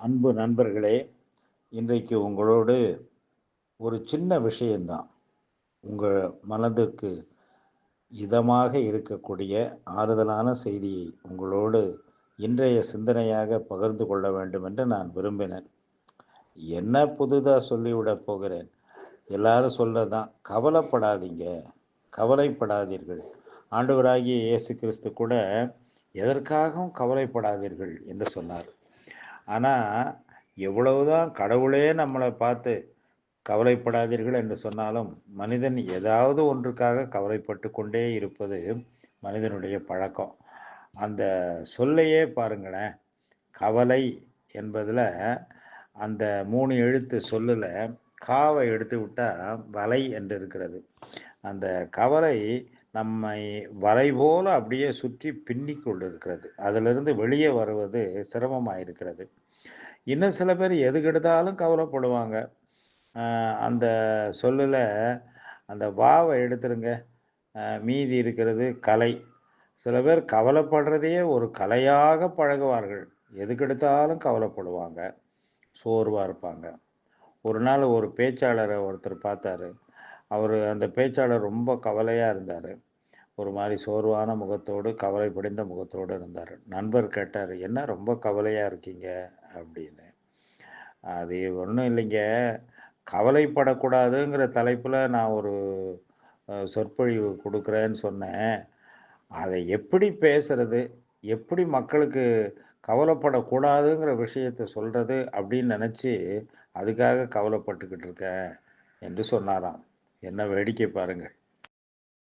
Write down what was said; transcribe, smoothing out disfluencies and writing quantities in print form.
அன்பு நண்பர்களே, இன்றைக்கு உங்களோடு ஒரு சின்ன விஷயம்தான். உங்க மனதுக்கு இதமாக இருக்கக்கூடிய ஆறுதலான செய்தியை உங்களோடு இன்றைய சிந்தனையாக பகிர்ந்து கொள்ள வேண்டும் என்று நான் விரும்பினேன். என்ன புதுதா சொல்லிவிடப் போகிறேன். எல்லாரும் சொல்றதுதான். கவலைப்படாதீங்க, கவலைப்படாதீர்கள். ஆண்டவராகிய இயேசு கிறிஸ்து கூட எதற்காகவும் கவலைப்படாதீர்கள் என்று சொன்னார். ஆனா, எவ்வளவுதான் கடவுளே நம்மளை பார்த்து கவலைப்படாதீர்கள் என்று சொன்னாலும், மனிதன் ஏதாவது ஒன்றுக்காக கவலைப்பட்டு கொண்டே இருப்பது மனிதனுடைய பழக்கம். அந்த சொல்லையே பாருங்களேன். கவலை என்பதுல அந்த 3 எழுத்து சொல்லுல காவ எடுத்து விட்டா வலை என்று இருக்கிறது. அந்த கவலை நம்மை வலை போல அப்படியே சுற்றி பின்னிக் கொண்டிருக்கிறது. அதிலிருந்து வெளியே வருவது சிரமமாயிருக்கிறது. இன்னும் சில பேர் எதுக்கெடுத்தாலும் கவலைப்படுவாங்க. அந்த சொல்லுல அந்த வாவ எடுத்துருங்க. மீதி இருக்கிறது கலை. சில பேர் கவலைப்படுறதையே ஒரு கலையாக பழகுவார்கள். எதுக்கெடுத்தாலும் கவலைப்படுவாங்க. சோர்வா இருப்பாங்க. ஒரு நாள் ஒரு பேச்சாளர ஒருத்தர் பார்த்தாரு. அந்த பேச்சாளர் ரொம்ப கவலையா இருந்தாரு. ஒரு மாரி சோர்வான முகத்தோடு, கவலை படிந்த முகத்தோடு இருந்தாரு. நண்பர் கேட்டாரு, "என்ன ரொம்ப கவலையா இருக்கீங்க?" அப்படின்னு. அது ஒண்ணும் இல்லைங்க. கவலைப்படக்கூடாதுங்கிற தலைப்புல நான் ஒரு சொற்பொழிவு குடுக்குறேன்னு சொன்னேன். அதை எப்படி பேசுறது? எப்படி மக்களுக்கு கவலைப்படக்கூடாதுங்கிற விஷயத்த சொல்றது அப்படின்னு நெனச்சு, அதுக்காக கவலைப்பட்டுக்கிட்டு இருக்கேன் என்று சொன்னாராம். என்ன வேடிக்கை பாருங்க.